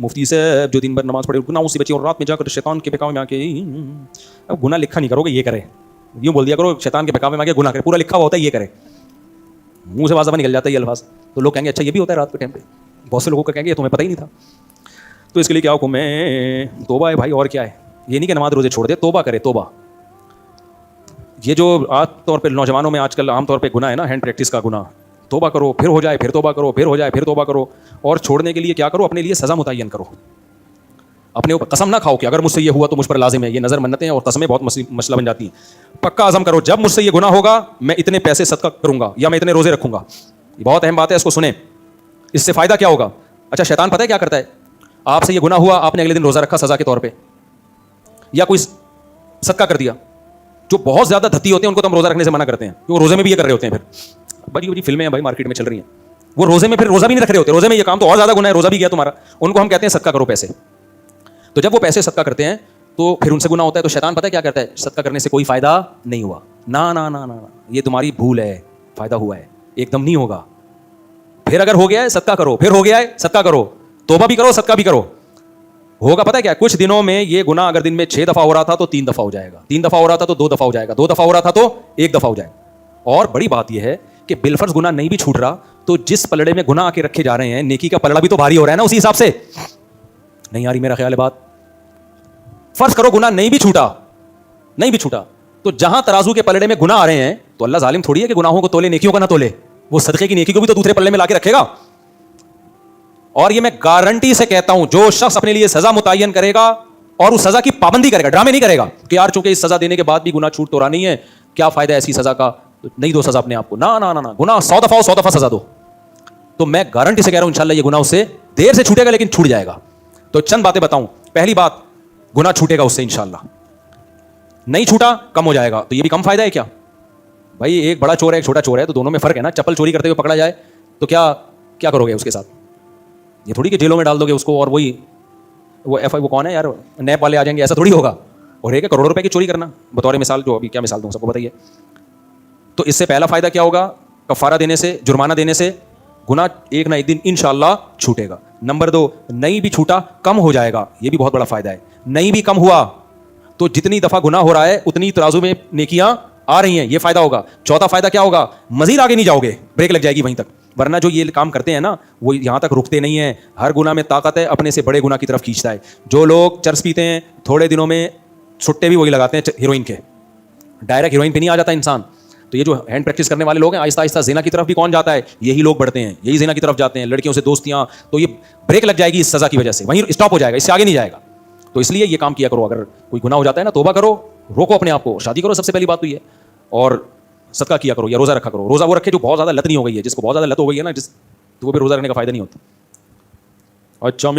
मुफ्ती साहब जो दिन भर नमाज पढ़े गुनाहों से बचे और रात में जाकर शैतान के बहकावे में आके, अब गुनाह लिखा नहीं करोगे, ये करे, यूँ बोल दिया करो शैतान के बहकावे में आके गुनाह करे, पूरा लिखा हुआ होता है ये करे, मुंह से वाज़ा निकल जाता है ये अल्फाज, तो लोग कहेंगे अच्छा ये भी होता है रात के टाइम पे, बहुत से लोगों का कहेंगे ये तुम्हें पता ही नहीं था। तो इसके लिए क्या हुक्म है? तोबा है भाई, और क्या है? ये नहीं कि नमाज रोजे छोड़ दे, तोबा करे, तोबा। ये जो आम तौर पे नौजवानों में आजकल आमतौर पे गुनाह है ना, हैंड प्रैक्टिस का गुनाह, तोबा करो फिर हो जाए, फिर तोबा करो, फिर हो जाए, फिर तोबा करो। और छोड़ने के लिए क्या करो? अपने लिए सज़ा मुतय्यन करो। अपने ऊपर कसम ना खाओ कि अगर मुझसे ये हुआ तो मुझ पर लाजिम है। ये नज़र मन्नतें और कसमें बहुत मसला बन जाती हैं। पक्का आज़म करो जब मुझसे ये गुनाह होगा मैं इतने पैसे सदका करूँगा या मैं इतने रोज़े रखूँगा। ये बहुत अहम बात है, इसको सुने। इससे फ़ायदा क्या होगा? अच्छा, शैतान पता है क्या करता है? आपसे ये गुनाह हुआ, आपने अगले दिन रोज़ा रखा सज़ा के तौर पर, या कोई सदका कर दिया। जो बहुत ज़्यादा धत्ती होते हैं उनको तो हम रोज़ा रखने से मना करते हैं, क्योंकि रोज़े में भी ये कर रहे होते हैं। फिर बड़ी बड़ी फिल्में हैं भाई मार्केट में चल रही हैं, वो रोज़े में फिर रोज़ा भी नहीं रख रहे होते, रोज़े में ये काम तो और ज़्यादा गुनाह है, रोज़ा भी गया तुम्हारा। उनको हम कहते हैं सदका करो पैसे। तो जब वो पैसे सदका करते हैं तो फिर उनसे गुनाह होता है। तो शैतान पता है क्या करता है? सदका करने से कोई फ़ायदा नहीं हुआ, ना ना ना ना, ये तुम्हारी भूल है, फ़ायदा हुआ है, एकदम नहीं होगा। फिर अगर हो गया है सदका करो, फिर हो गया है सदका करो, तौबा भी करो, सदका भी करो, होगा। पता है क्या? कुछ दिनों में ये गुनाह अगर दिन में 6 दफ़ा हो रहा था तो 3 दफ़ा हो जाएगा, 3 दफ़ा हो रहा था तो 2 दफ़ा हो जाएगा, 2 दफ़ा हो रहा था तो 1 दफ़ा हो जाएगा। और बड़ी बात यह है कि बिलफर्ज गुनाह नहीं भी छूट रहा तो जिस पलड़े में गुनाह आके रखे जा रहे हैं, नेकी का पलड़ा भी तो भारी हो रहा है ना उसी हिसाब से। नहीं आ रही मेरा ख्याल है बात? फर्ज करो गुनाह नहीं भी छूटा, नहीं भी छूटा, तो जहां तराजू के पलड़े में गुनाह आ रहे हैं तो अल्लाह जालिम थोड़ी है कि गुनाहों को तोले, नेकियों का ना तोले। वो सदके की नेकी को भी तो दूसरे पल्ले में लाके रखेगा। और ये मैं गारंटी से कहता हूं, जो शख्स अपने लिए सजा मुतय्यन करेगा और उस सजा की पाबंदी करेगा, ड्रामे नहीं करेगा कि यार चूंकि इस सजा देने के बाद भी गुनाह छूट तो रहा नहीं है, क्या फायदा ऐसी सजा का, तो नहीं दो सजा अपने आप को। ना ना ना ना, गुनाह 100 दफा हो 100 दफा सजा दो, तो मैं गारंटी से कह रहा हूं इंशाल्लाह ये गुनाह उससे देर से छूटेगा लेकिन छूट जाएगा। तो चंद बातें बताऊं। पहली बात, गुनाह छूटेगा उससे इंशाल्लाह। नहीं छूटा कम हो जाएगा, तो ये भी कम फायदा है क्या भाई? एक बड़ा चोर है एक छोटा चोर है, तो दोनों में फर्क है ना। चप्पल चोरी करते हुए पकड़ा जाए तो क्या क्या करोगे उसके साथ? ये थोड़ी कि जेलों में डाल दोगे उसको और वही वो कौन है यार, नैप वाले आ जाएंगे, ऐसा थोड़ी होगा। और एक करोड़ों रुपए की चोरी करना, बतौर मिसाल, जो अभी क्या मिसाल दूं सबको बताइए। तो इससे पहला फायदा क्या होगा? कफारा देने से, जुर्माना देने से गुनाह एक ना एक दिन इंशाअल्लाह छूटेगा। नंबर 2, नहीं भी छूटा कम हो जाएगा, ये भी बहुत बड़ा फायदा है। नहीं भी कम हुआ तो जितनी दफा गुनाह हो रहा है उतनी तराजू में नेकियां आ रही हैं, ये फायदा होगा। चौथा फायदा क्या होगा? मजीद आगे नहीं जाओगे, ब्रेक लग जाएगी वहीं तक। वरना जो ये काम करते हैं ना वो यहाँ तक रुकते नहीं हैं। हर गुनाह में ताकत है, अपने से बड़े गुनाह की तरफ खींचता है। जो लोग चर्स पीते हैं थोड़े दिनों में छुट्टे भी वही लगाते हैं हीरोइन के, डायरेक्ट हीरोइन पे नहीं आ जाता इंसान। तो ये जो हैंड प्रैक्टिस करने वाले लोग हैं, आहिस्ता आहिस्ता ज़िना की तरफ भी कौन जाता है? यही लोग बढ़ते हैं, यही ज़िना की तरफ जाते हैं, लड़कियों से दोस्तियाँ। तो ये ब्रेक लग जाएगी इस सज़ा की वजह से, वहीं स्टॉप हो जाएगा, इससे आगे नहीं जाएगा। तो इसलिए ये काम किया करो। अगर कोई गुनाह हो जाता है ना, तौबा करो, रोको अपने आप को, शादी करो, सबसे पहली बात तो ये, और सदका किया करो या रोज़ा रखा करो। रोज़ा वो रखे जो बहुत ज़्यादा लत नहीं हो गई है, जिसको बहुत ज़्यादा लत हो गई है ना, तो वो भी रोज़ा रखने का फ़ायदा नहीं होता। अच्छा।